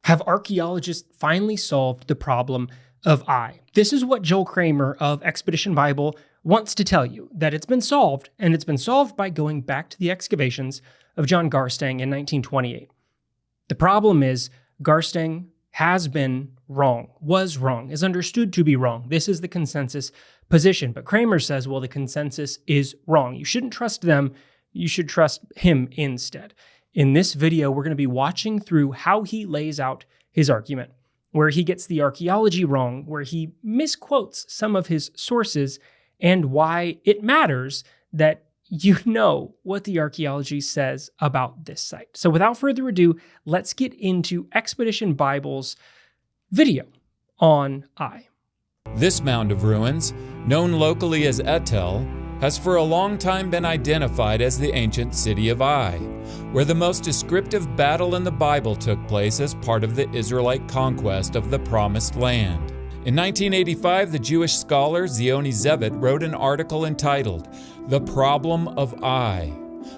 Have archaeologists finally solved the problem of I? This is what Joel Kramer of Expedition Bible wants to tell you, that it's been solved, and it's been solved by going back to the excavations of John Garstang in 1928. The problem is Garstang has been wrong, was wrong, is understood to be wrong. This is the consensus position. But Kramer says, well, the consensus is wrong. You shouldn't trust them. You should trust him instead. In this video, we're going to be watching through how he lays out his argument, where he gets the archaeology wrong, where he misquotes some of his sources, and why it matters that you know what the archaeology says about this site. So without further ado, let's get into Expedition Bible's video on I. This mound of ruins, known locally as Etel, has for a long time been identified as the ancient city of Ai, where the most descriptive battle in the Bible took place as part of the Israelite conquest of the Promised Land. In 1985, the Jewish scholar Ziony Zevit wrote an article entitled "The Problem of Ai,"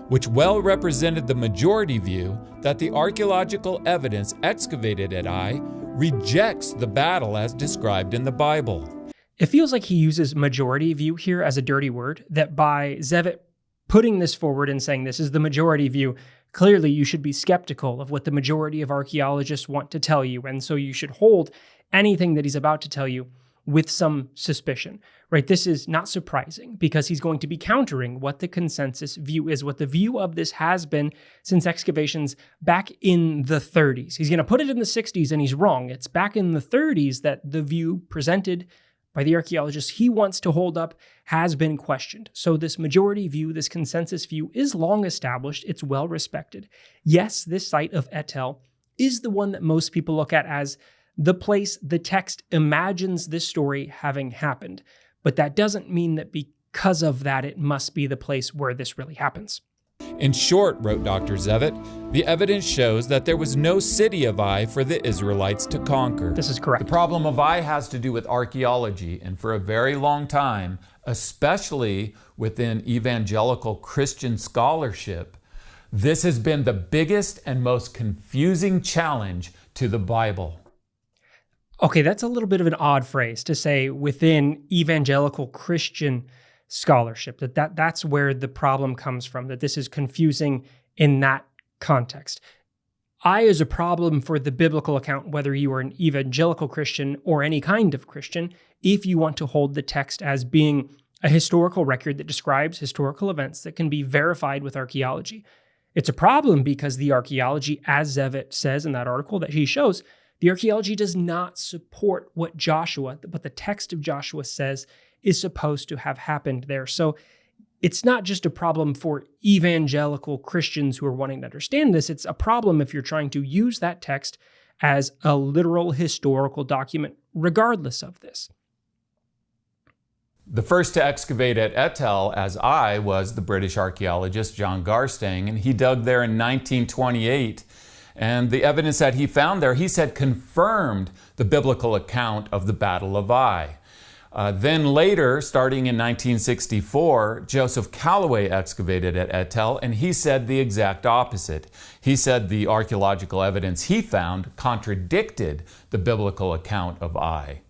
which well represented the majority view that the archaeological evidence excavated at Ai rejects the battle as described in the Bible. It feels like he uses majority view here as a dirty word, that by Zevit putting this forward and saying this is the majority view, clearly you should be skeptical of what the majority of archaeologists want to tell you, and so you should hold anything that he's about to tell you with some suspicion, right? This is not surprising because he's going to be countering what the consensus view is, what the view of this has been since excavations back in the 30s. He's going to put it in the 60s and he's wrong. It's back in the 30s that the view presented by the archaeologists he wants to hold up has been questioned. So this majority view, this consensus view is long established. It's well respected. Yes, this site of Etel is the one that most people look at as the place the text imagines this story having happened. But that doesn't mean that because of that, it must be the place where this really happens. In short, wrote Dr. Zevit, the evidence shows that there was no city of Ai for the Israelites to conquer. This is correct. The problem of Ai has to do with archaeology, and for a very long time, especially within evangelical Christian scholarship, this has been the biggest and most confusing challenge to the Bible. Okay, that's a little bit of an odd phrase to say within evangelical Christian scholarship, that's where the problem comes from, that this is confusing in that context. I is a problem for the biblical account, whether you are an evangelical Christian or any kind of Christian, if you want to hold the text as being a historical record that describes historical events that can be verified with archaeology. It's a problem because the archaeology, as Zevit says in that article that he shows, the archaeology does not support what the text of Joshua says is supposed to have happened there. So it's not just a problem for evangelical Christians who are wanting to understand this. It's a problem if you're trying to use that text as a literal historical document, regardless of this. The first to excavate at Etel as Ai was the British archaeologist John Garstang, and he dug there in 1928. And the evidence that he found there, he said, confirmed the biblical account of the Battle of Ai. Then later, starting in 1964, Joseph Callaway excavated at Etel, and he said the exact opposite. He said the archaeological evidence he found contradicted the biblical account of Ai.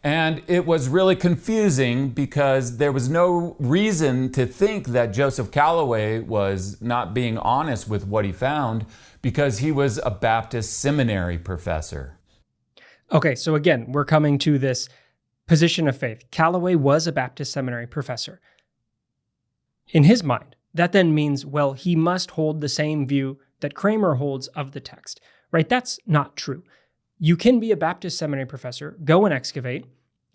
And it was really confusing because there was no reason to think that Joseph Callaway was not being honest with what he found, because he was a Baptist seminary professor. Okay, so again, we're coming to this position of faith. Callaway was a Baptist seminary professor. In his mind, that then means, well, he must hold the same view that Kramer holds of the text, right? That's not true. You can be a Baptist seminary professor, go and excavate,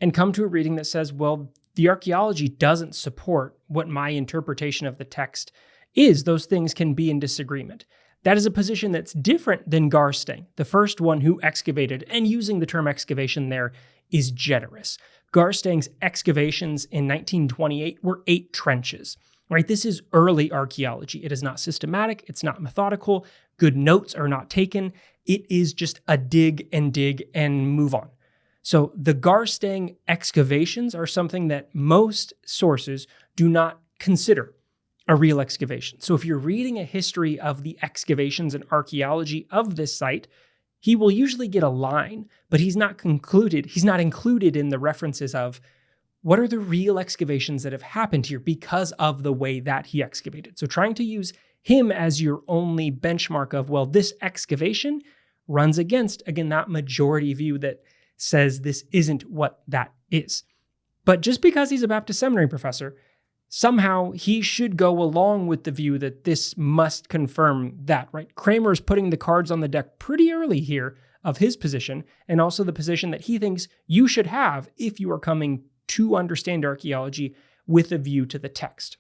and come to a reading that says, well, the archaeology doesn't support what my interpretation of the text is. Those things can be in disagreement. That is a position that's different than Garstang, the first one who excavated, and using the term excavation there is generous. Garstang's excavations in 1928 were 8 trenches, right? This is early archaeology. It is not systematic. It's not methodical. Good notes are not taken. It is just a dig and move on. So the Garstang excavations are something that most sources do not consider a real excavation. So if you're reading a history of the excavations and archaeology of this site, he will usually get a line, but he's not included in the references of what are the real excavations that have happened here because of the way that he excavated. So trying to use him as your only benchmark of, well, this excavation runs against, again, that majority view that says this isn't what that is. But just because he's a Baptist seminary professor, somehow he should go along with the view that this must confirm that, right? Kramer is putting the cards on the deck pretty early here of his position, and also the position that he thinks you should have if you are coming to understand archaeology with a view to the text.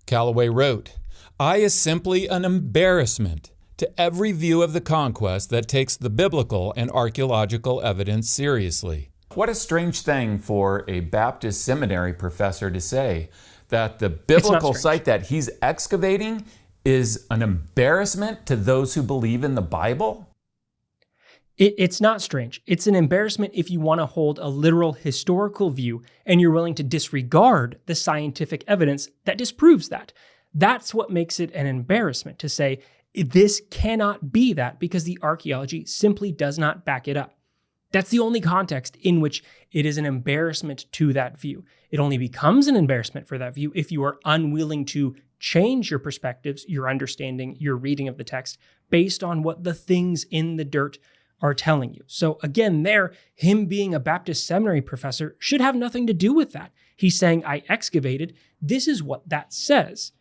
Callaway wrote, "I is simply an embarrassment to every view of the conquest that takes the biblical and archaeological evidence seriously." What a strange thing for a Baptist seminary professor to say, that the biblical site that he's excavating is an embarrassment to those who believe in the Bible? It's not strange. It's an embarrassment if you want to hold a literal historical view and you're willing to disregard the scientific evidence that disproves that. That's what makes it an embarrassment, to say this cannot be that because the archaeology simply does not back it up. That's the only context in which it is an embarrassment to that view. It only becomes an embarrassment for that view if you are unwilling to change your perspectives, your understanding, your reading of the text based on what the things in the dirt are telling you. So again, him being a Baptist seminary professor should have nothing to do with that. He's saying, I excavated. This is what that says.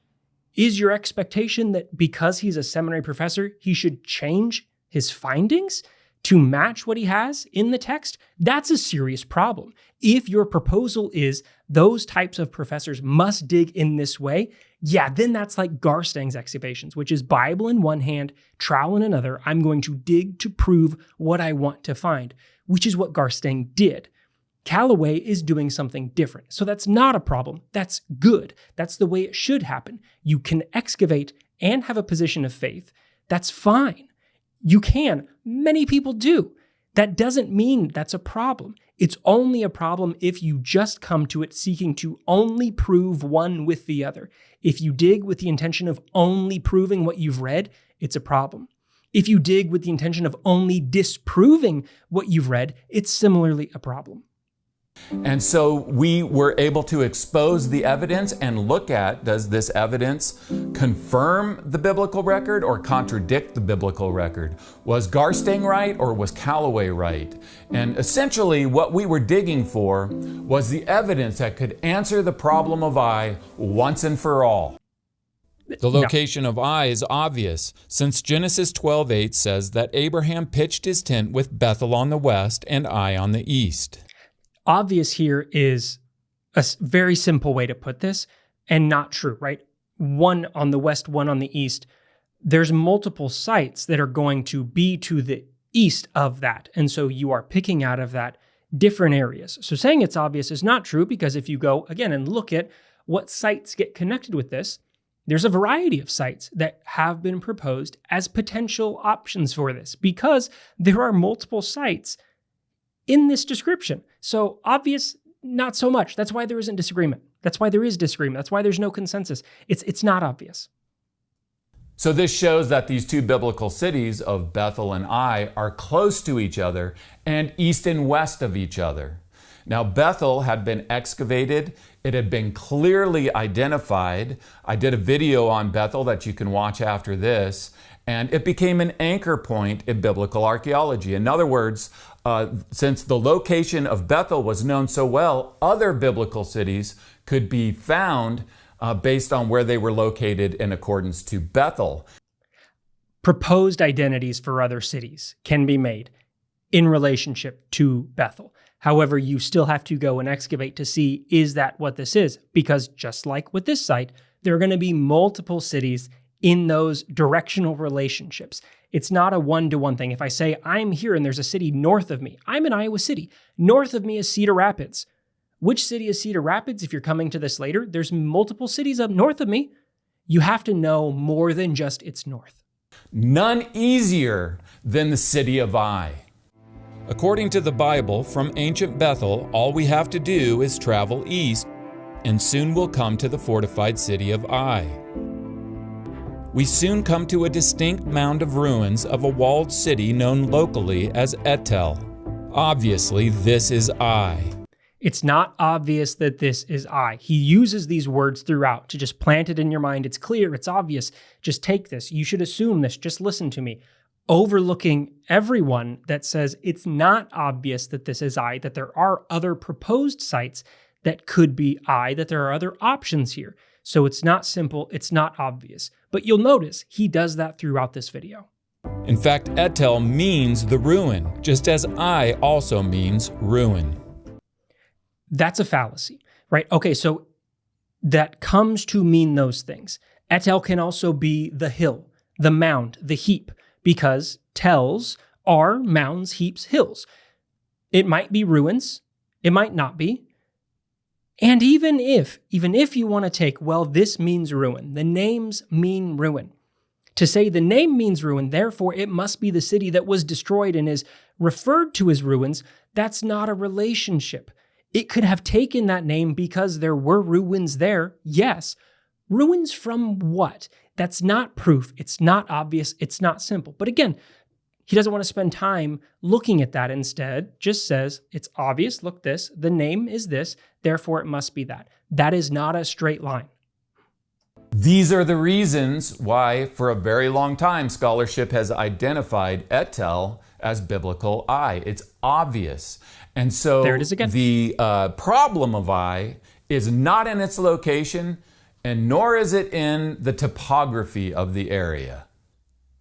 Is your expectation that because he's a seminary professor, he should change his findings to match what he has in the text? That's a serious problem. If your proposal is those types of professors must dig in this way, yeah, then that's like Garstang's excavations, which is Bible in one hand, trowel in another. I'm going to dig to prove what I want to find, which is what Garstang did. Callaway is doing something different. So that's not a problem. That's good. That's the way it should happen. You can excavate and have a position of faith. That's fine. You can. Many people do. That doesn't mean that's a problem. It's only a problem if you just come to it seeking to only prove one with the other. If you dig with the intention of only proving what you've read, it's a problem. If you dig with the intention of only disproving what you've read, it's similarly a problem. And so we were able to expose the evidence and look at, does this evidence confirm the biblical record or contradict the biblical record? Was Garstang right or was Callaway right? And essentially what we were digging for was the evidence that could answer the problem of Ai once and for all. The location of Ai is obvious, since Genesis 12:8 says that Abraham pitched his tent with Bethel on the west and Ai on the east. Obvious here is a very simple way to put this, and not true, right? One on the west, one on the east. There's multiple sites that are going to be to the east of that, and so you are picking out of that different areas. So saying it's obvious is not true, because if you go, again, and look at what sites get connected with this, there's a variety of sites that have been proposed as potential options for this, because there are multiple sites in this description. So obvious, not so much. That's why there isn't disagreement. That's why there is disagreement. That's why there's no consensus. It's not obvious. So this shows that these two biblical cities of Bethel and Ai are close to each other and east and west of each other. Now, Bethel had been excavated. It had been clearly identified. I did a video on Bethel that you can watch after this, and it became an anchor point in biblical archaeology. In other words, since the location of Bethel was known so well, other biblical cities could be found based on where they were located in accordance to Bethel. Proposed identities for other cities can be made in relationship to Bethel. However, you still have to go and excavate to see, is that what this is? Because just like with this site, there are going to be multiple cities in those directional relationships. It's not a one-to-one thing. If I say I'm here and there's a city north of me, I'm in Iowa City. North of me is Cedar Rapids. Which city is Cedar Rapids? If you're coming to this later, there's multiple cities up north of me. You have to know more than just it's north. None easier than the city of Ai. According to the Bible, from ancient Bethel, all we have to do is travel east, and soon we'll come to the fortified city of Ai. we soon come to a distinct mound of ruins of a walled city known locally as Etel. Obviously, this is I. It's not obvious that this is I. He uses these words throughout to just plant it in your mind. It's clear, it's obvious. Just take this. You should assume this. Just listen to me. Overlooking everyone that says it's not obvious that this is I, that there are other proposed sites that could be I, that there are other options here. So it's not simple, it's not obvious. But you'll notice he does that throughout this video. In fact, Etel means the ruin, just as I also means ruin. That's a fallacy, right? Okay, so that comes to mean those things. Etel can also be the hill, the mound, the heap, because tells are mounds, heaps, hills. It might be ruins, it might not be. And even if you want to take, well, this means ruin, the names mean ruin. To say the name means ruin, therefore it must be the city that was destroyed and is referred to as ruins, that's not a relationship. It could have taken that name because there were ruins there, yes. Ruins from what? That's not proof, it's not obvious, it's not simple. But again, he doesn't want to spend time looking at that. Instead, just says, it's obvious, look this, the name is this, therefore it must be that. That is not a straight line. These are the reasons why, for a very long time, scholarship has identified Etel as biblical I. It's obvious. And so there it is again. The problem of I is not in its location, and nor is it in the topography of the area.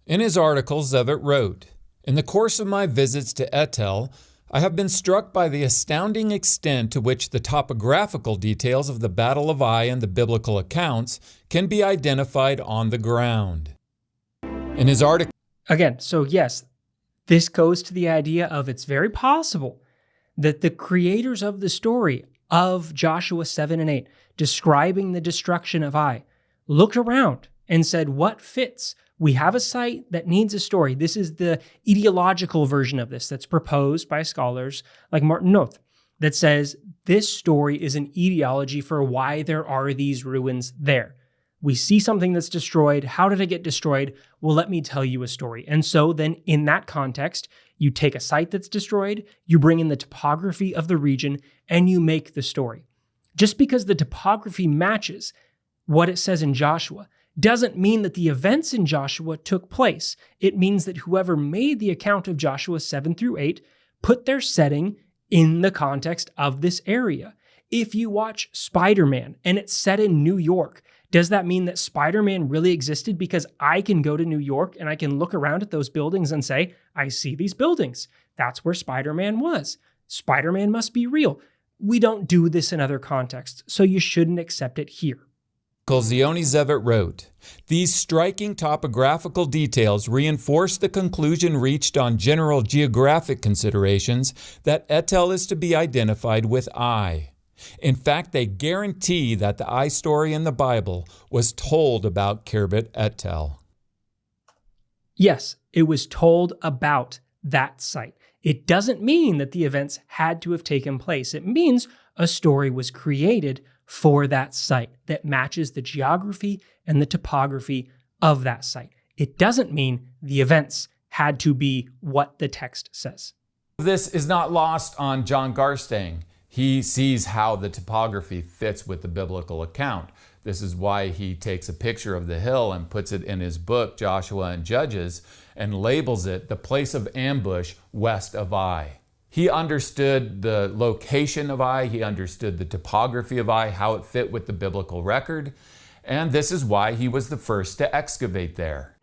In his article, Zevit wrote, "In the course of my visits to Etel, I have been struck by the astounding extent to which the topographical details of the Battle of Ai and the biblical accounts can be identified on the ground." In his article... Again, so yes, this goes to the idea of it's very possible that the creators of the story of Joshua 7 and 8, describing the destruction of Ai, looked around and said, what fits? We have a site that needs a story. This is the ideological version of this that's proposed by scholars like Martin Noth, that says this story is an etiology for why there are these ruins there. We see something that's destroyed. How did it get destroyed? Well, let me tell you a story. And so then in that context, you take a site that's destroyed, you bring in the topography of the region, and you make the story. Just because the topography matches what it says in Joshua doesn't mean that the events in Joshua took place. It means that whoever made the account of Joshua 7 through 8 put their setting in the context of this area. If you watch Spider-Man and it's set in New York, does that mean that Spider-Man really existed because I can go to New York and I can look around at those buildings and say, I see these buildings. That's where Spider-Man was. Spider-Man must be real. We don't do this in other contexts, so you shouldn't accept it here. Ziony Zevit wrote, "These striking topographical details reinforce the conclusion reached on general geographic considerations that Etel is to be identified with I. In fact, they guarantee that the I story in the Bible was told about Khirbet Etel." Yes, it was told about that site. It doesn't mean that the events had to have taken place. It means a story was created for that site that matches the geography and the topography of that site. It doesn't mean the events had to be what the text says. This is not lost on John Garstang. He sees how the topography fits with the biblical account. This is why he takes a picture of the hill and puts it in his book, Joshua and Judges, and labels it the place of ambush west of Ai. He understood the location of Ai, he understood the topography of Ai, how it fit with the biblical record, and this is why he was the first to excavate there.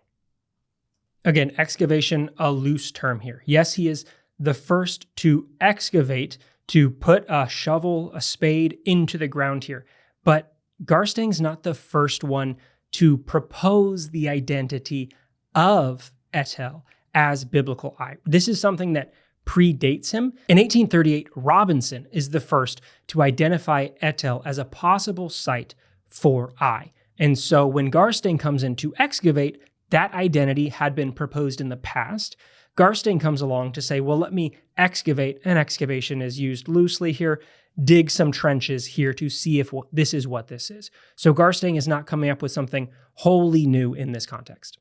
Again, excavation, a loose term here. Yes, he is the first to excavate, to put a shovel, a spade into the ground here. But Garstang's not the first one to propose the identity of Etel as biblical Ai. This is something that predates him. In 1838, Robinson is the first to identify Etel as a possible site for Ai. And so when Garstang comes in to excavate, that identity had been proposed in the past. Garstang comes along to say, well, let me excavate, and excavation is used loosely here, dig some trenches here to see if this is what this is. So Garstang is not coming up with something wholly new in this context.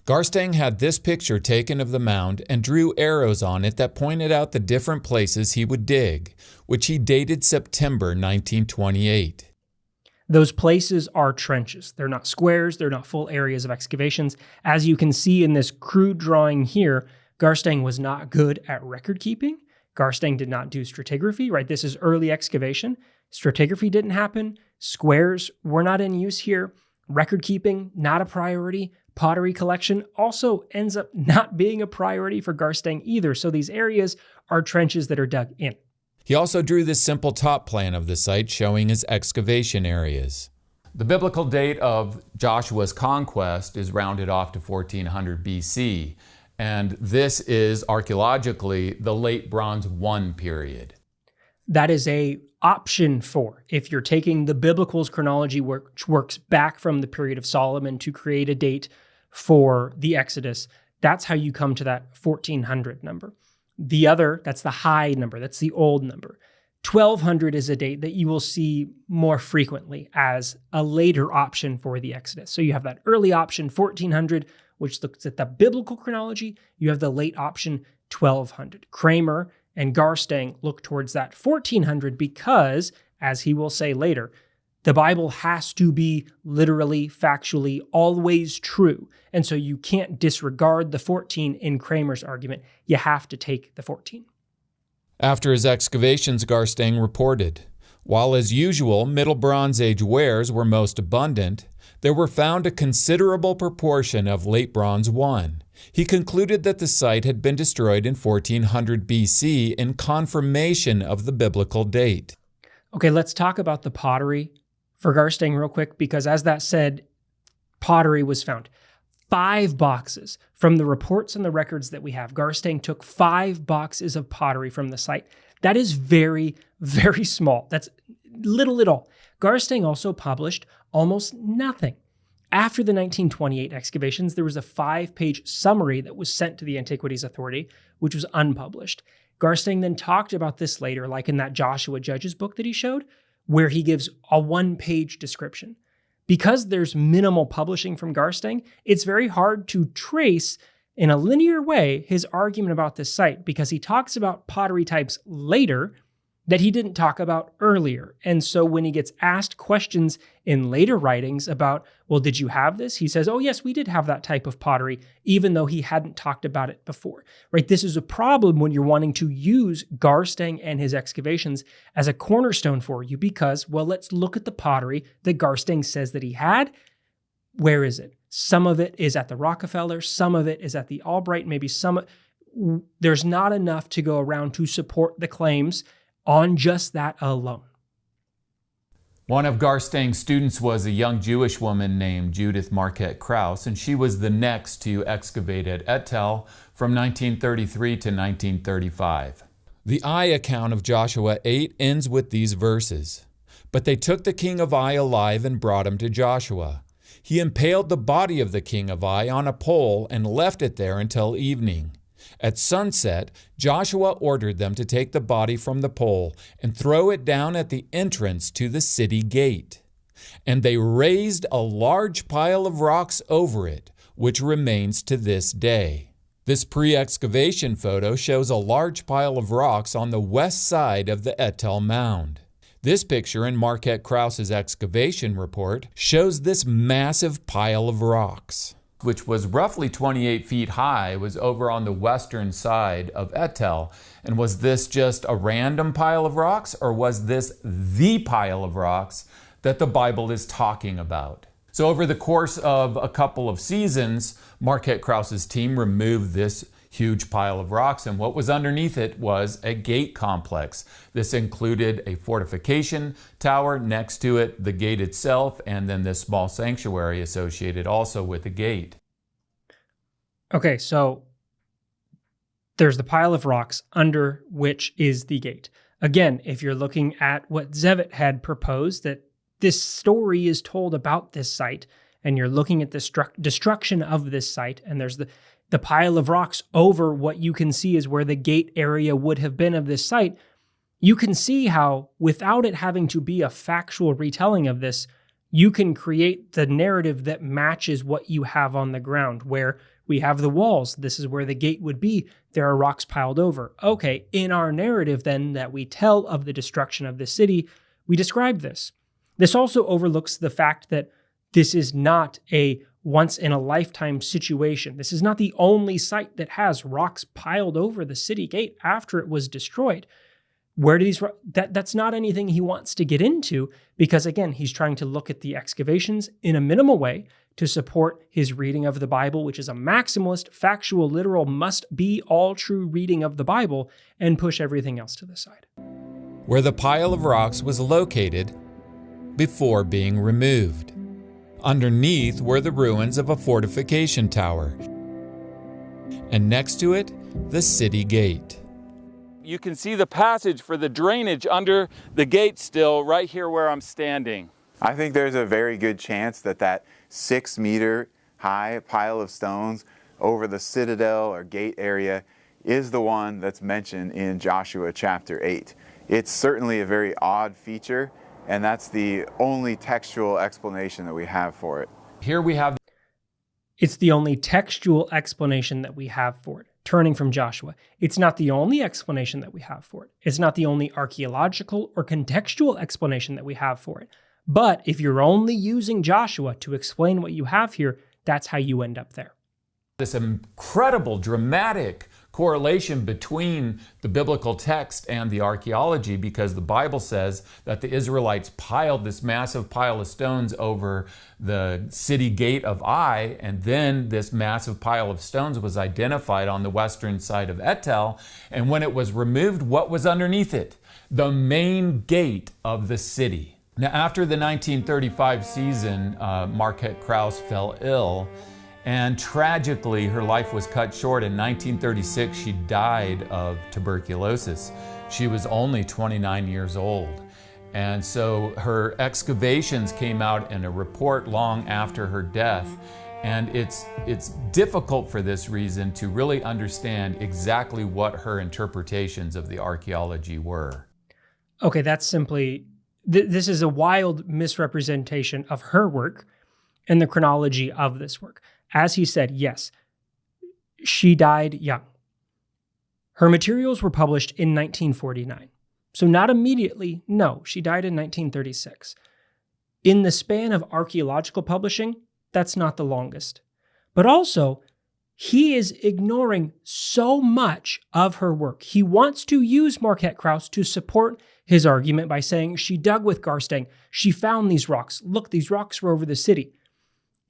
Garstang had this picture taken of the mound and drew arrows on it that pointed out the different places he would dig, which he dated September 1928. Those places are trenches. They're not squares. They're not full areas of excavations. As you can see in this crude drawing here, Garstang was not good at record keeping. Garstang did not do stratigraphy, right? This is early excavation. Stratigraphy didn't happen. Squares were not in use here. Record keeping, not a priority. Pottery collection also ends up not being a priority for Garstang either. So these areas are trenches that are dug in. He also drew this simple top plan of the site showing his excavation areas. The biblical date of Joshua's conquest is rounded off to 1400 BC, and this is archaeologically the late Bronze I period. That is a option for if you're taking the biblical's chronology, which works back from the period of Solomon to create a date for the Exodus. That's how you come to that 1400 number. The other, that's the high number, that's the old number. 1200 is a date that you will see more frequently as a later option for the Exodus. So you have that early option, 1400, which looks at the biblical chronology. You have the late option, 1200. Kramer and Garstang look towards that 1400 because, as he will say later, the Bible has to be literally, factually, always true. And so you can't disregard the 14 in Kramer's argument. You have to take the 14. After his excavations, Garstang reported, while as usual Middle Bronze Age wares were most abundant, there were found a considerable proportion of Late Bronze I. He concluded that the site had been destroyed in 1400 BC in confirmation of the biblical date. Okay, let's talk about the pottery for Garstang real quick, because as that said, pottery was found. 5 boxes from the reports and the records that we have. Garstang took 5 boxes of pottery from the site. That is very, very small. That's little at all. Garstang also published almost nothing. After the 1928 excavations, there was a 5-page summary that was sent to the Antiquities Authority, which was unpublished. Garstang then talked about this later, like in that Joshua Judges book that he showed, where he gives a 1-page description. Because there's minimal publishing from Garstang, it's very hard to trace in a linear way his argument about this site, because he talks about pottery types later that he didn't talk about earlier. And so when he gets asked questions in later writings about, well, did you have this? He says, oh, yes, we did have that type of pottery, even though he hadn't talked about it before, right? This is a problem when you're wanting to use Garstang and his excavations as a cornerstone for you, because, well, let's look at the pottery that Garstang says that he had. Where is it? Some of it is at the Rockefeller, some of it is at the Albright, maybe some. There's not enough to go around to support the claims on just that alone. One of Garstang's students was a young Jewish woman named Judith Marquet-Krause, and she was the next to excavate at Etel from 1933 to 1935. The Ai account of Joshua 8 ends with these verses. But they took the king of Ai alive and brought him to Joshua. He impaled the body of the king of Ai on a pole and left it there until evening. At sunset, Joshua ordered them to take the body from the pole and throw it down at the entrance to the city gate. And they raised a large pile of rocks over it, which remains to this day. This pre-excavation photo shows a large pile of rocks on the west side of the Etel mound. This picture in Marquet-Krause's excavation report shows this massive pile of rocks, which was roughly 28 feet high, was over on the western side of Etel. And was this just a random pile of rocks, or was this the pile of rocks that the Bible is talking about? So over the course of a couple of seasons, Marquet-Krause's team removed this huge pile of rocks, and what was underneath it was a gate complex. This included a fortification tower next to it, the gate itself, and then this small sanctuary associated also with the gate. Okay, so there's the pile of rocks under which is the gate. Again, if you're looking at what Zevit had proposed, that this story is told about this site, and you're looking at the destruction of this site, and there's the pile of rocks over what you can see is where the gate area would have been of this site, you can see how, without it having to be a factual retelling of this, you can create the narrative that matches what you have on the ground, where we have the walls. This is where the gate would be. There are rocks piled over. Okay, in our narrative then that we tell of the destruction of the city, we describe this. This also overlooks the fact that this is not a once-in-a-lifetime situation. This is not the only site that has rocks piled over the city gate after it was destroyed. Where do these that's not anything he wants to get into, because again, he's trying to look at the excavations in a minimal way to support his reading of the Bible, which is a maximalist, factual, literal, must be all true reading of the Bible, and push everything else to the side. Where the pile of rocks was located before being removed. Underneath were the ruins of a fortification tower, and next to it, the city gate. You can see the passage for the drainage under the gate still right here where I'm standing. I think there's a very good chance that that 6 meter high pile of stones over the citadel or gate area is the one that's mentioned in Joshua chapter 8. It's certainly a very odd feature, and that's the only textual explanation that we have for it. Here we have... It's the only textual explanation that we have for it. Turning from Joshua, it's not the only explanation that we have for it. It's not the only archaeological or contextual explanation that we have for it. But if you're only using Joshua to explain what you have here, that's how you end up there. This incredible, dramatic correlation between the biblical text and the archaeology, because the Bible says that the Israelites piled this massive pile of stones over the city gate of Ai, and then this massive pile of stones was identified on the western side of Etel, and when it was removed, what was underneath it? The main gate of the city. Now, after the 1935 season, Marquet-Krause fell ill, and tragically, her life was cut short. In 1936, she died of tuberculosis. She was only 29 years old. And so her excavations came out in a report long after her death. And it's difficult for this reason to really understand exactly what her interpretations of the archaeology were. Okay, that's simply, this is a wild misrepresentation of her work and the chronology of this work. As he said, yes, she died young. Her materials were published in 1949. So not immediately, no, she died in 1936. In the span of archaeological publishing, that's not the longest. But also, he is ignoring so much of her work. He wants to use Marquet-Krause to support his argument by saying she dug with Garstang, she found these rocks. Look, these rocks were over the city.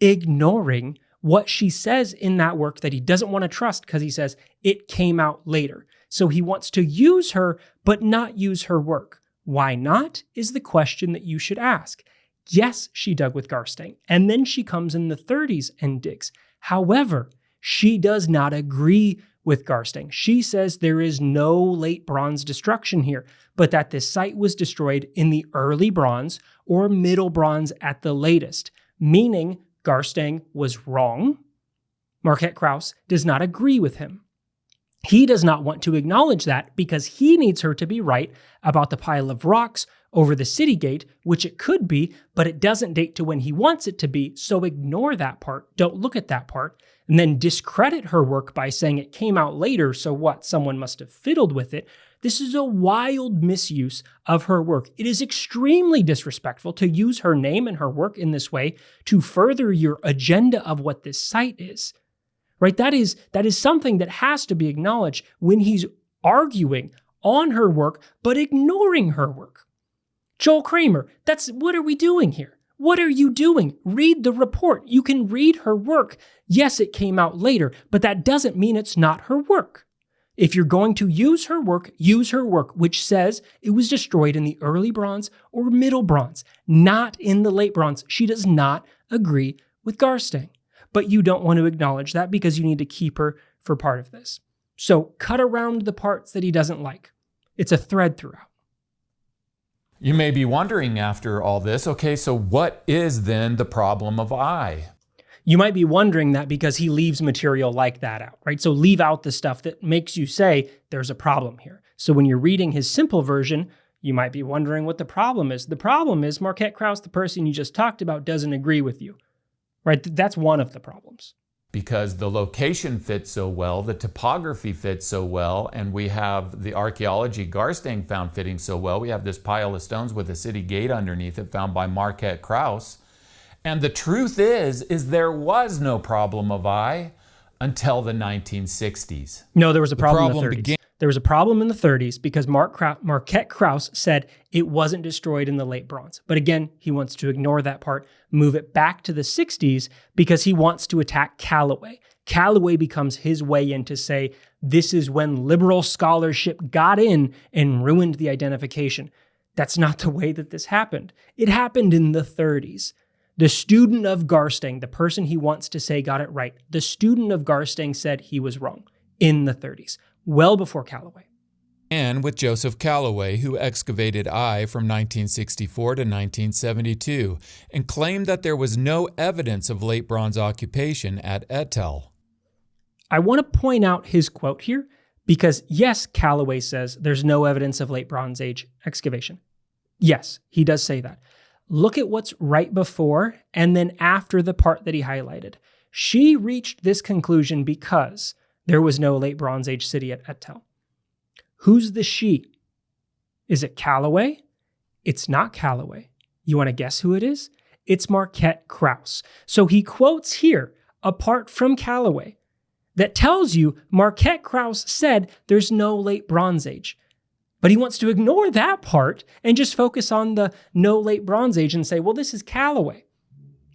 Ignoring what she says in that work that he doesn't want to trust because he says it came out later. So he wants to use her, but not use her work. Why not is the question that you should ask. Yes, she dug with Garstang, and then she comes in the 30s and digs. However, she does not agree with Garstang. She says there is no late bronze destruction here, but that this site was destroyed in the early bronze or middle bronze at the latest, meaning Garstang was wrong. Marquet-Krause does not agree with him. He does not want to acknowledge that because he needs her to be right about the pile of rocks over the city gate, which it could be, but it doesn't date to when he wants it to be, so ignore that part, don't look at that part, and then discredit her work by saying it came out later, so what, someone must have fiddled with it. This is a wild misuse of her work. It is extremely disrespectful to use her name and her work in this way to further your agenda of what this site is. Right? That is something that has to be acknowledged when he's arguing on her work, but ignoring her work. Joel Kramer, what are we doing here? What are you doing? Read the report. You can read her work. Yes, it came out later, but that doesn't mean it's not her work. If you're going to use her work, which says it was destroyed in the early bronze or middle bronze, not in the late bronze. She does not agree with Garstang. But you don't want to acknowledge that because you need to keep her for part of this. So cut around the parts that he doesn't like. It's a thread throughout. You may be wondering after all this, okay, so what is then the problem of Ai? You might be wondering that because he leaves material like that out, right? So leave out the stuff that makes you say there's a problem here. So when you're reading his simple version, you might be wondering what the problem is. The problem is Marquet-Krause, the person you just talked about, doesn't agree with you, right? That's one of the problems. Because the location fits so well, the topography fits so well, and we have the archaeology Garstang found fitting so well. We have this pile of stones with a city gate underneath it found by Marquet-Krause. And the truth is there was no problem of eye until the 1960s. No, there was a problem in the 30s. There was a problem in the 30s because Marquet-Krause said it wasn't destroyed in the late bronze. But again, he wants to ignore that part, move it back to the 60s because he wants to attack Callaway. Callaway becomes his way in to say, this is when liberal scholarship got in and ruined the identification. That's not the way that this happened. It happened in the 30s. The student of Garstang, the person he wants to say got it right, the student of Garstang said he was wrong in the 30s. Well before Callaway. And with Joseph Callaway, who excavated Eye from 1964 to 1972 and claimed that there was no evidence of late bronze occupation at Etel. I want to point out his quote here because, yes, Callaway says there's no evidence of late Bronze Age excavation. Yes, he does say that. Look at what's right before and then after the part that he highlighted. She reached this conclusion because there was no late Bronze Age city at Etel. Who's the she? Is it Callaway? It's not Callaway. You want to guess who it is? It's Marquet-Krause. So he quotes here, apart from Callaway, that tells you Marquet-Krause said there's no late Bronze Age. But he wants to ignore that part and just focus on the no late Bronze Age and say, well, this is Callaway.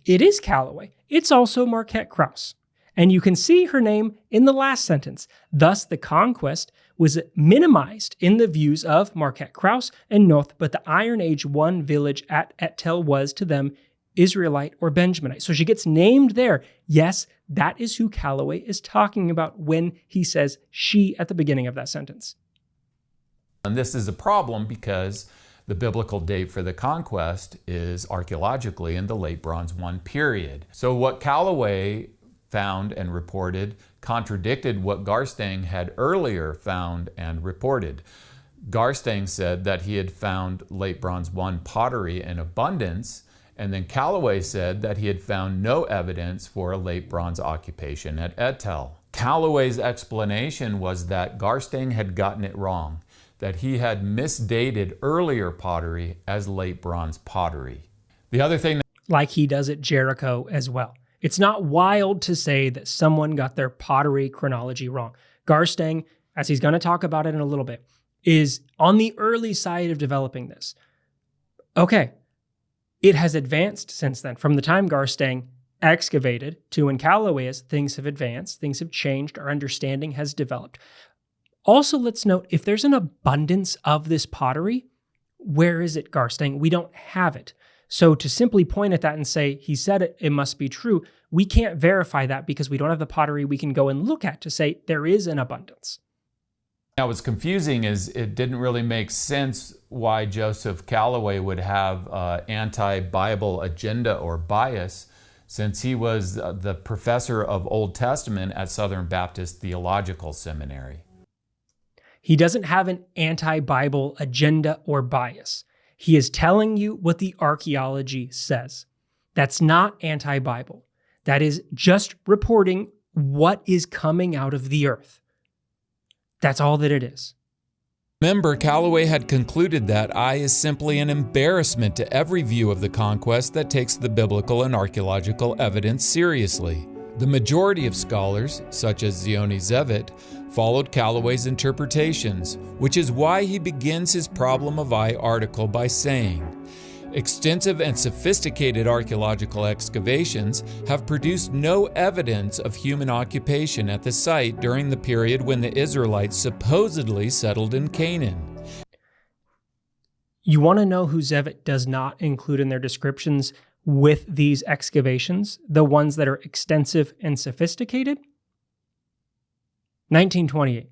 It is Callaway. It's also Marquet-Krause. And you can see her name in the last sentence. Thus, the conquest was minimized in the views of Marquet-Krause and Noth, but the Iron Age one village at Etel was to them Israelite or Benjaminite. So she gets named there. Yes, that is who Callaway is talking about when he says she at the beginning of that sentence. And this is a problem because the biblical date for the conquest is archaeologically in the late Bronze I period. So what Callaway found and reported contradicted what Garstang had earlier found and reported. Garstang said that he had found late Bronze I pottery in abundance, and then Callaway said that he had found no evidence for a late bronze occupation at Etel. Callaway's explanation was that Garstang had gotten it wrong, that he had misdated earlier pottery as late bronze pottery. The other thing like he does at Jericho as well. It's not wild to say that someone got their pottery chronology wrong. Garstang, as he's going to talk about it in a little bit, is on the early side of developing this. Okay, it has advanced since then. From the time Garstang excavated to when Callaway is, things have advanced, things have changed, our understanding has developed. Also, let's note, if there's an abundance of this pottery, where is it, Garstang? We don't have it. So to simply point at that and say, he said it, it must be true, we can't verify that because we don't have the pottery we can go and look at to say there is an abundance. Now, what's confusing is it didn't really make sense why Joseph Callaway would have an anti-Bible agenda or bias, since he was the professor of Old Testament at Southern Baptist Theological Seminary. He doesn't have an anti-Bible agenda or bias. He is telling you what the archaeology says. That's not anti-Bible. That is just reporting what is coming out of the earth. That's all that it is. Remember, Callaway had concluded that Eye is simply an embarrassment to every view of the conquest that takes the biblical and archaeological evidence seriously. The majority of scholars, such as Ziony Zevit, followed Callaway's interpretations, which is why he begins his Problem of Eye article by saying, extensive and sophisticated archaeological excavations have produced no evidence of human occupation at the site during the period when the Israelites supposedly settled in Canaan. You want to know who Zevit does not include in their descriptions with these excavations, the ones that are extensive and sophisticated? 1928,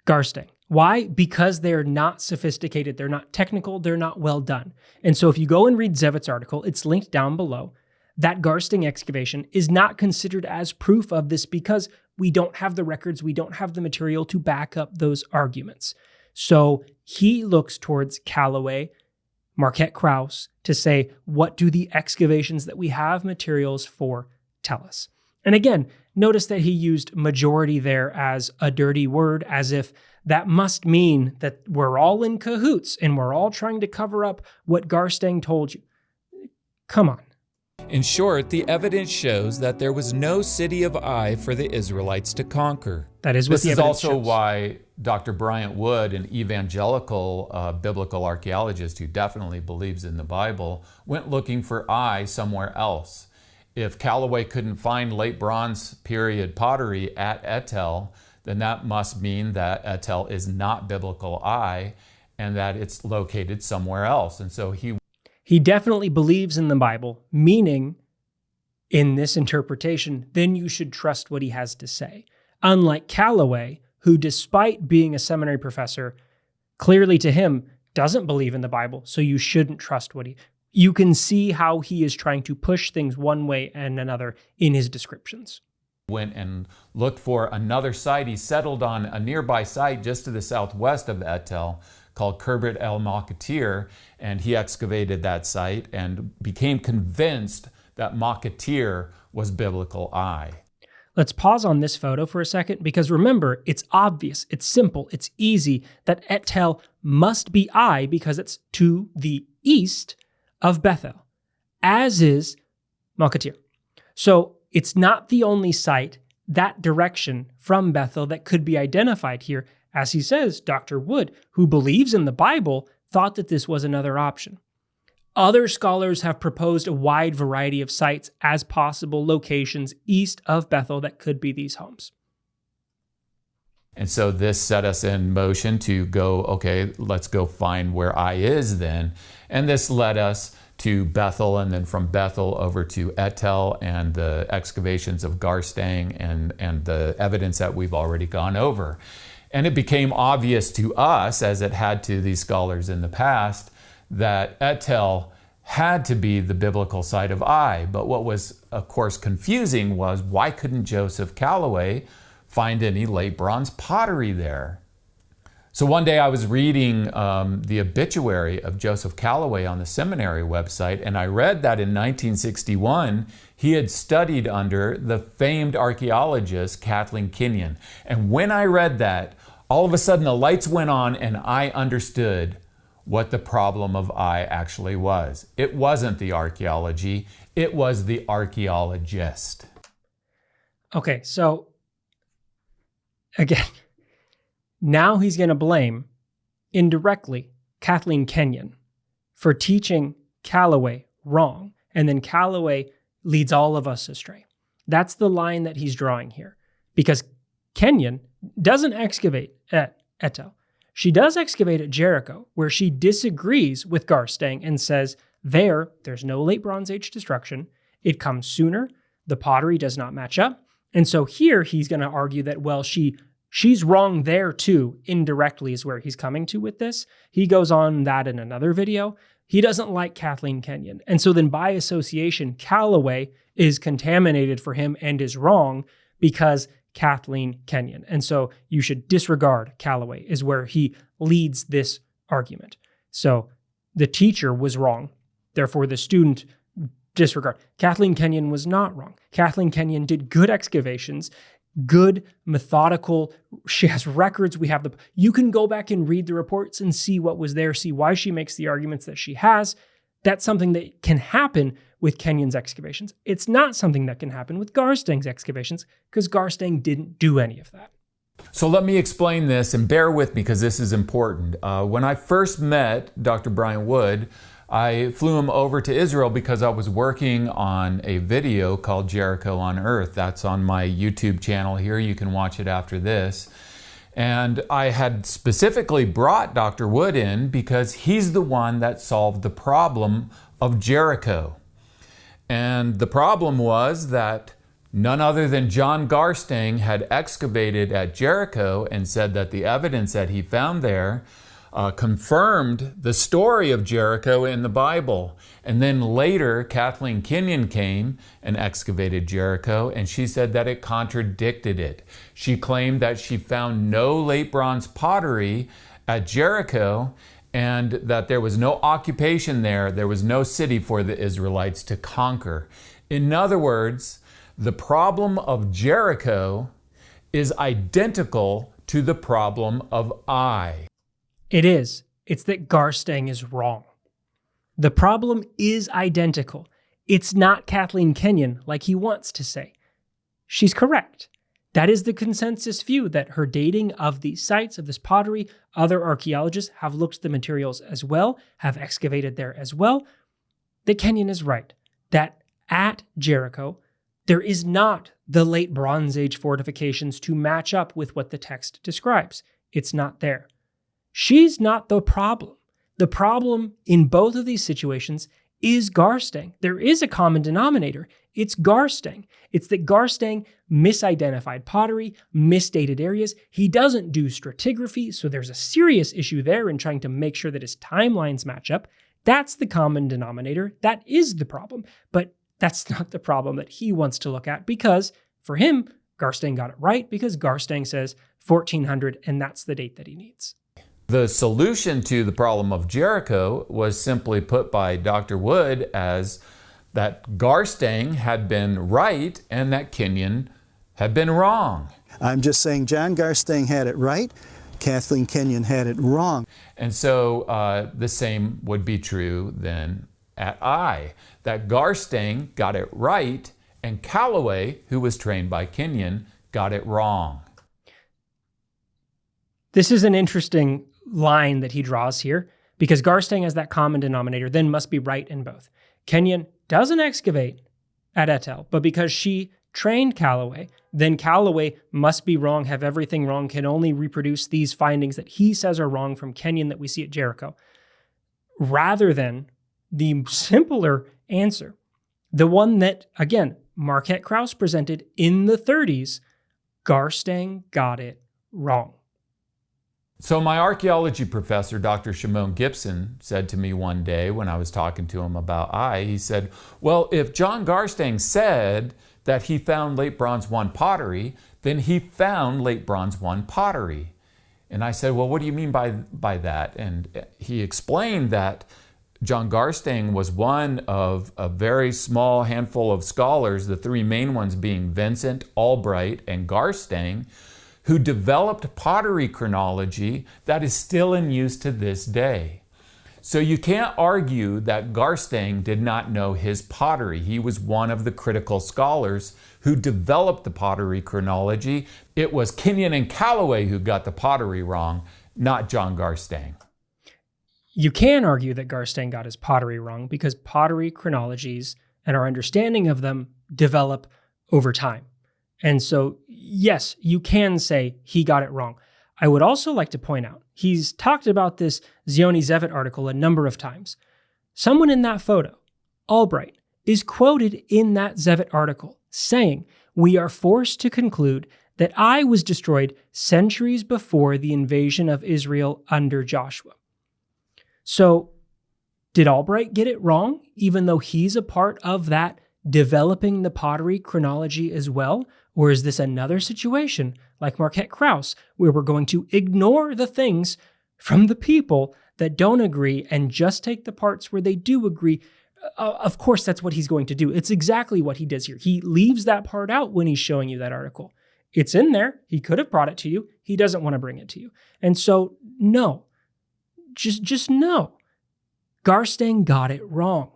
Garstang. Why? Because they're not sophisticated, they're not technical, they're not well done. And so if you go and read Zevit's article, it's linked down below. that Garstang excavation is not considered as proof of this because we don't have the records, we don't have the material to back up those arguments. So he looks towards Callaway, Marquet-Krause to say, what do the excavations that we have materials for tell us? And again, notice that he used majority there as a dirty word, as if that must mean that we're all in cahoots and we're all trying to cover up what Garstang told you. Come on. In short, the evidence shows that there was no city of Ai for the Israelites to conquer. That is what the evidence This is also shows. why Dr. Bryant Wood, an evangelical biblical archaeologist who definitely believes in the Bible, went looking for Ai somewhere else. If Callaway couldn't find late Bronze period pottery at Etel, then that must mean that Etel is not biblical Ai and that it's located somewhere else. And so he definitely believes in the Bible, meaning in this interpretation, then you should trust what he has to say. Unlike Callaway, who despite being a seminary professor, clearly to him doesn't believe in the Bible, so you shouldn't trust what you can see how he is trying to push things one way and another in his descriptions. Went and looked for another site. He settled on a nearby site just to the southwest of Etel called Khirbet el Makatir, and he excavated that site and became convinced that Makatir was biblical Ai. Let's pause on this photo for a second, because remember, it's obvious, it's simple, it's easy that Etel must be Ai because it's to the east of Bethel, as is Makatir. So it's not the only site that direction from Bethel that could be identified here. As he says, Dr. Wood, who believes in the Bible, thought that this was another option. Other scholars have proposed a wide variety of sites as possible locations east of Bethel that could be these homes. And so this set us in motion to go, okay, let's go find where Ai is then. And this led us to Bethel, and then from Bethel over to Etel and the excavations of Garstang and the evidence that we've already gone over. And it became obvious to us, as it had to these scholars in the past, that Etel had to be the biblical site of Ai. But what was, of course, confusing was, why couldn't Joseph Callaway find any late bronze pottery there? So one day I was reading the obituary of Joseph Callaway on the seminary website, and I read that in 1961 he had studied under the famed archaeologist Kathleen Kenyan. And when I read that, all of a sudden the lights went on and I understood what the problem of Ai actually was. It wasn't the archaeology, it was the archaeologist. Okay, so again, now he's going to blame indirectly Kathleen Kenyan for teaching Callaway wrong, and then Callaway leads all of us astray. That's the line that he's drawing here, because Kenyan doesn't excavate at Etel. She does excavate at Jericho, where she disagrees with Garstang and says there's no late Bronze Age destruction. It comes sooner. The pottery does not match up. And so here he's going to argue that, well, she's wrong there too, indirectly is where he's coming to with this. He goes on that in another video. He doesn't like Kathleen Kenyan. And so then by association, Callaway is contaminated for him and is wrong because Kathleen Kenyan. And so you should disregard Callaway is where he leads this argument. So the teacher was wrong. Therefore, the student disregard. Kathleen Kenyan was not wrong. Kathleen Kenyan did good excavations, good, methodical. She has records. You can go back and read the reports and see what was there, see why she makes the arguments that she has. That's something that can happen with Kenyan's excavations. It's not something that can happen with Garstang's excavations because Garstang didn't do any of that. So let me explain this, and bear with me because this is important. When I first met Dr. Brian Wood, I flew him over to Israel because I was working on a video called Jericho on Earth. That's on my YouTube channel here. You can watch it after this. And I had specifically brought Dr. Wood in because he's the one that solved the problem of Jericho. And the problem was that none other than John Garstang had excavated at Jericho and said that the evidence that he found there confirmed the story of Jericho in the Bible. And then later, Kathleen Kenyan came and excavated Jericho, and she said that it contradicted it. She claimed that she found no late bronze pottery at Jericho, and that there was no occupation there. There was no city for the Israelites to conquer. In other words, the problem of Jericho is identical to the problem of Ai. It is. It's that Garstang is wrong. The problem is identical. It's not Kathleen Kenyan like he wants to say. She's correct. That is the consensus view, that her dating of these sites, of this pottery, other archaeologists have looked at the materials as well, have excavated there as well. That Kenyan is right. That at Jericho, there is not the late Bronze Age fortifications to match up with what the text describes. It's not there. She's not the problem. The problem in both of these situations is Garstang. There is a common denominator. It's Garstang. It's that Garstang misidentified pottery, misdated areas. He doesn't do stratigraphy, so there's a serious issue there in trying to make sure that his timelines match up. That's the common denominator. That is the problem. But that's not the problem that he wants to look at, because for him, Garstang got it right, because Garstang says 1400, and that's the date that he needs. The solution to the problem of Jericho was simply put by Dr. Wood as that Garstang had been right and that Kenyan had been wrong. I'm just saying John Garstang had it right, Kathleen Kenyan had it wrong. And so the same would be true then at Ai, that Garstang got it right and Callaway, who was trained by Kenyan, got it wrong. This is an interesting line that he draws here, because Garstang as that common denominator then must be right in both. Kenyan doesn't excavate at Etel, but because she trained Callaway, then Callaway must be wrong, have everything wrong, can only reproduce these findings that he says are wrong from Kenyan that we see at Jericho. Rather than the simpler answer, the one that, again, Marquet-Krause presented in the 30s, Garstang got it wrong. So my archaeology professor, Dr. Shimon Gibson, said to me one day when I was talking to him about Ai, he said, well, if John Garstang said that he found late Bronze 1 pottery, then he found late Bronze 1 pottery. And I said, well, what do you mean by that? And he explained that John Garstang was one of a very small handful of scholars, the three main ones being Vincent, Albright, and Garstang, who developed pottery chronology that is still in use to this day. So you can't argue that Garstang did not know his pottery. He was one of the critical scholars who developed the pottery chronology. It was Kenyan and Callaway who got the pottery wrong, not John Garstang. You can argue that Garstang got his pottery wrong because pottery chronologies and our understanding of them develop over time. And so, yes, you can say he got it wrong. I would also like to point out, he's talked about this Ziony Zevit article a number of times. Someone in that photo, Albright, is quoted in that Zevit article saying, we are forced to conclude that Ai was destroyed centuries before the invasion of Israel under Joshua. So, did Albright get it wrong, even though he's a part of that developing the pottery chronology as well? Or is this another situation like Marquet-Krause, where we're going to ignore the things from the people that don't agree and just take the parts where they do agree? Of course, that's what he's going to do. It's exactly what he does here. He leaves that part out when he's showing you that article. It's in there. He could have brought it to you. He doesn't want to bring it to you. And so, no. Just no. Garstang got it wrong.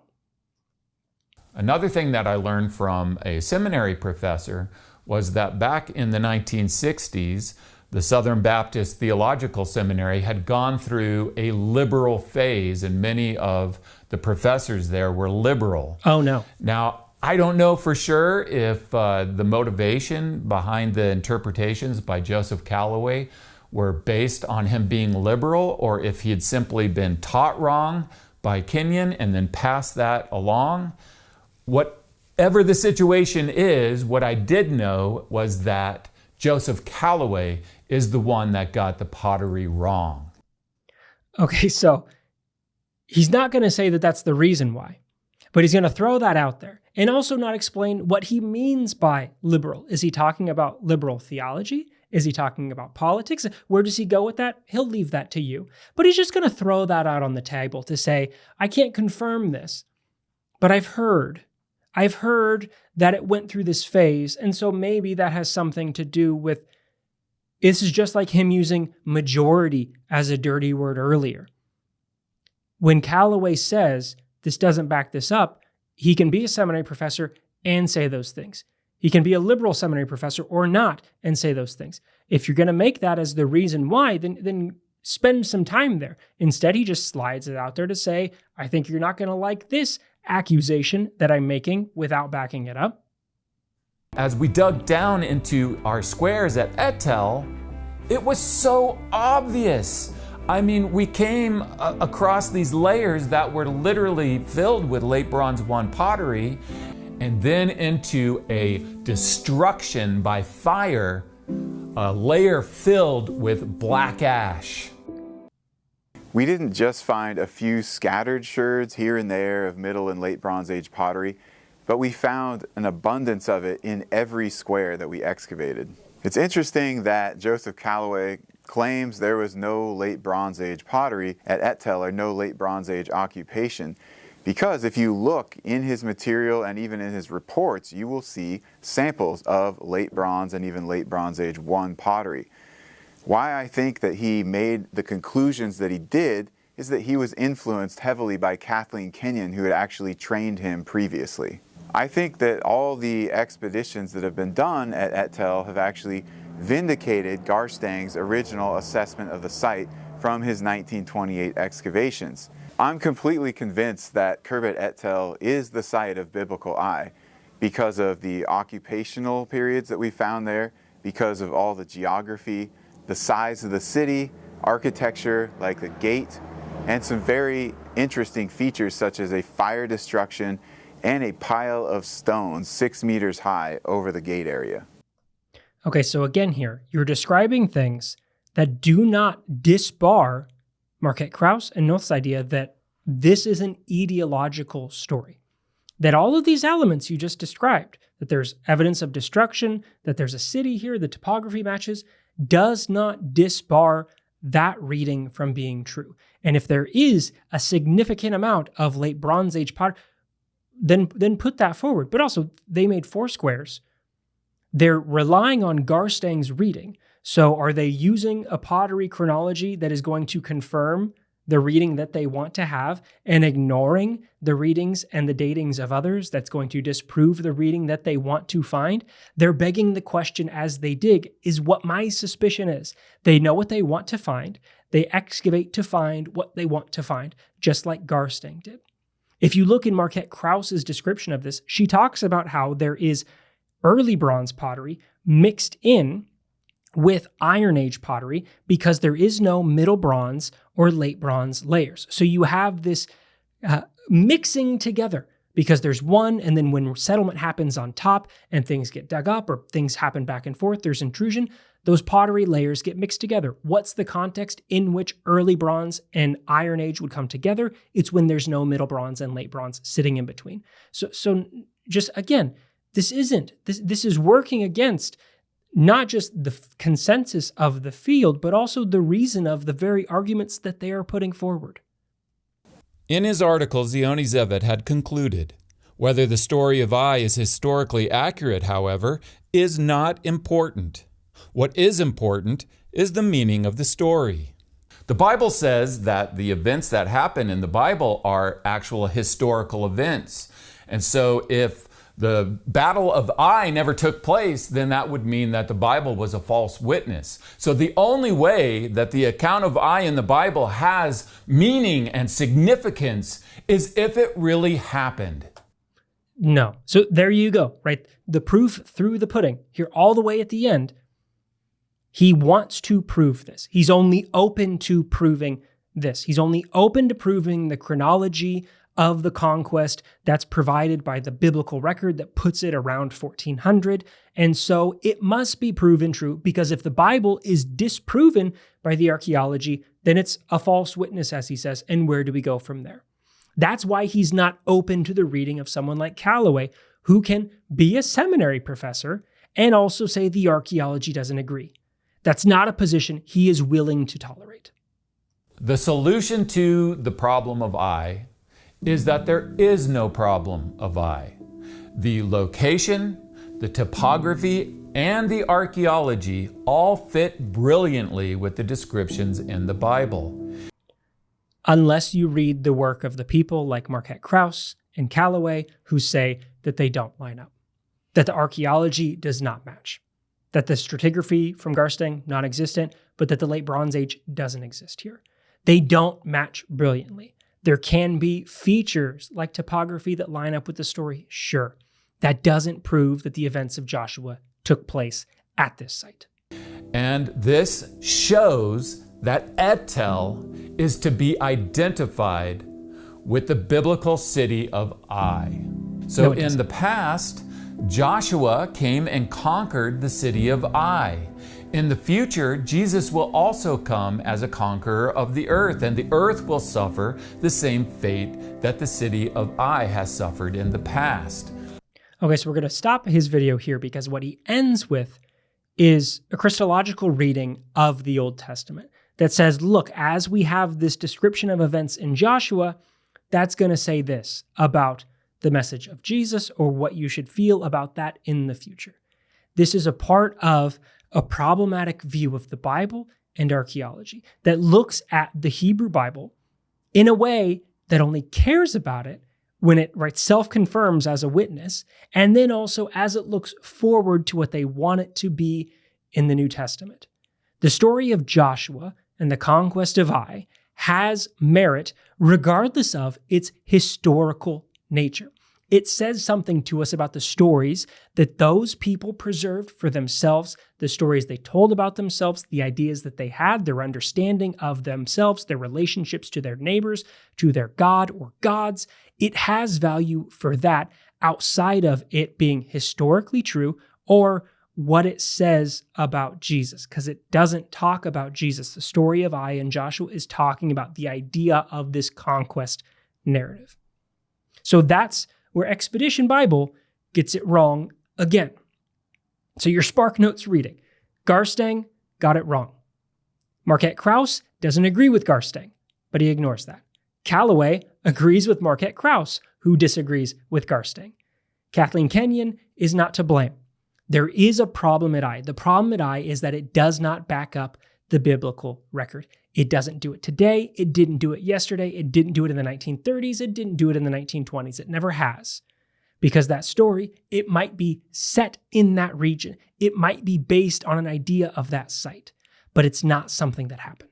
Another thing that I learned from a seminary professor was that back in the 1960s, the Southern Baptist Theological Seminary had gone through a liberal phase, and many of the professors there were liberal. Oh, no. Now, I don't know for sure if the motivation behind the interpretations by Joseph Callaway were based on him being liberal, or if he had simply been taught wrong by Kenyan and then passed that along. Whatever the situation is, what I did know was that Joseph Callaway is the one that got the pottery wrong. Okay, so he's not going to say that that's the reason why, but he's going to throw that out there and also not explain what he means by liberal. Is he talking about liberal theology? Is he talking about politics? Where does he go with that? He'll leave that to you. But he's just going to throw that out on the table to say, I can't confirm this, but I've heard that it went through this phase, and so maybe that has something to do with, this is just like him using majority as a dirty word earlier. When Callaway says this doesn't back this up, he can be a seminary professor and say those things. He can be a liberal seminary professor or not and say those things. If you're going to make that as the reason why, then spend some time there. Instead, he just slides it out there to say, I think you're not going to like this accusation that I'm making without backing it up. As we dug down into our squares at Etel, it was so obvious. I mean, we came across these layers that were literally filled with late Bronze 1 pottery, and then into a destruction by fire, a layer filled with black ash. We didn't just find a few scattered sherds here and there of Middle and Late Bronze Age pottery, but we found an abundance of it in every square that we excavated. It's interesting that Joseph Callaway claims there was no Late Bronze Age pottery at Etel, or no Late Bronze Age occupation, because if you look in his material and even in his reports, you will see samples of Late Bronze and even Late Bronze Age 1 pottery. Why I think that he made the conclusions that he did is that he was influenced heavily by Kathleen Kenyan, who had actually trained him previously. I think that all the expeditions that have been done at Etel have actually vindicated Garstang's original assessment of the site from his 1928 excavations. I'm completely convinced that Khirbet Etel is the site of Biblical Ai because of the occupational periods that we found there, because of all the geography, the size of the city, architecture like the gate, and some very interesting features such as a fire destruction and a pile of stones 6 meters high over the gate area. Okay, so again here, you're describing things that do not disbar Marquet-Krause and Noth's idea that this is an ideological story. That all of these elements you just described, that there's evidence of destruction, that there's a city here, the topography matches, does not disbar that reading from being true. And if there is a significant amount of Late Bronze Age pottery, then put that forward. But also, they made 4 squares. They're relying on Garstang's reading. So are they using a pottery chronology that is going to confirm the reading that they want to have and ignoring the readings and the datings of others that's going to disprove the reading that they want to find? They're begging the question as they dig, is what my suspicion is. They know what they want to find. They excavate to find what they want to find, just like Garstang did. If you look in Marquet-Krause's description of this, she talks about how there is early bronze pottery mixed in with Iron Age pottery because there is no Middle Bronze or Late Bronze layers. So you have this mixing together because there's one, and then when settlement happens on top and things get dug up or things happen back and forth, there's intrusion, those pottery layers get mixed together. What's the context in which early bronze and Iron Age would come together? It's when there's no Middle Bronze and Late Bronze sitting in between. So just again, this is working against not just the consensus of the field, but also the reason of the very arguments that they are putting forward. In his article, Ziony Zevit had concluded, whether the story of Ai is historically accurate, however, is not important. What is important is the meaning of the story. The Bible says that the events that happen in the Bible are actual historical events. And so if the Battle of Ai never took place, then that would mean that the Bible was a false witness. So the only way that the account of Ai in the Bible has meaning and significance is if it really happened. No. So there you go, right? The proof through the pudding. Here all the way at the end, he wants to prove this. He's only open to proving this. He's only open to proving the chronology of the conquest that's provided by the biblical record that puts it around 1400. And so it must be proven true, because if the Bible is disproven by the archaeology, then it's a false witness, as he says. And where do we go from there? That's why he's not open to the reading of someone like Callaway, who can be a seminary professor and also say the archaeology doesn't agree. That's not a position he is willing to tolerate. The solution to the problem of I is that there is no problem of I. The location, the topography, and the archaeology all fit brilliantly with the descriptions in the Bible. Unless you read the work of the people like Marquet-Krause and Callaway, who say that they don't line up, that the archaeology does not match, that the stratigraphy from Garstang, non-existent, but that the late Bronze Age doesn't exist here. They don't match brilliantly. There can be features like topography that line up with the story, sure. That doesn't prove that the events of Joshua took place at this site. And this shows that Etel is to be identified with the biblical city of Ai. So in the past, Joshua came and conquered the city of Ai. In the future, Jesus will also come as a conqueror of the earth, and the earth will suffer the same fate that the city of Ai has suffered in the past. Okay, so we're going to stop his video here, because what he ends with is a Christological reading of the Old Testament that says, look, as we have this description of events in Joshua, that's going to say this about the message of Jesus, or what you should feel about that in the future. This is a part of a problematic view of the Bible and archaeology that looks at the Hebrew Bible in a way that only cares about it when it self-confirms as a witness, and then also as it looks forward to what they want it to be in the New Testament. The story of Joshua and the conquest of Ai has merit regardless of its historical nature. It says something to us about the stories that those people preserved for themselves, the stories they told about themselves, the ideas that they had, their understanding of themselves, their relationships to their neighbors, to their God or gods. It has value for that outside of it being historically true or what it says about Jesus, because it doesn't talk about Jesus. The story of Ai and Joshua is talking about the idea of this conquest narrative. So that's where Expedition Bible gets it wrong again. So your Spark Notes reading. Garstang got it wrong. Marquet-Krause doesn't agree with Garstang, but he ignores that. Callaway agrees with Marquet-Krause, who disagrees with Garstang. Kathleen Kenyan is not to blame. There is a problem at Ai. The problem at Ai is that it does not back up the biblical record. It doesn't do it today. It didn't do it yesterday. It didn't do it in the 1930s. It didn't do it in the 1920s. It never has. Because that story, it might be set in that region. It might be based on an idea of that site, but it's not something that happened.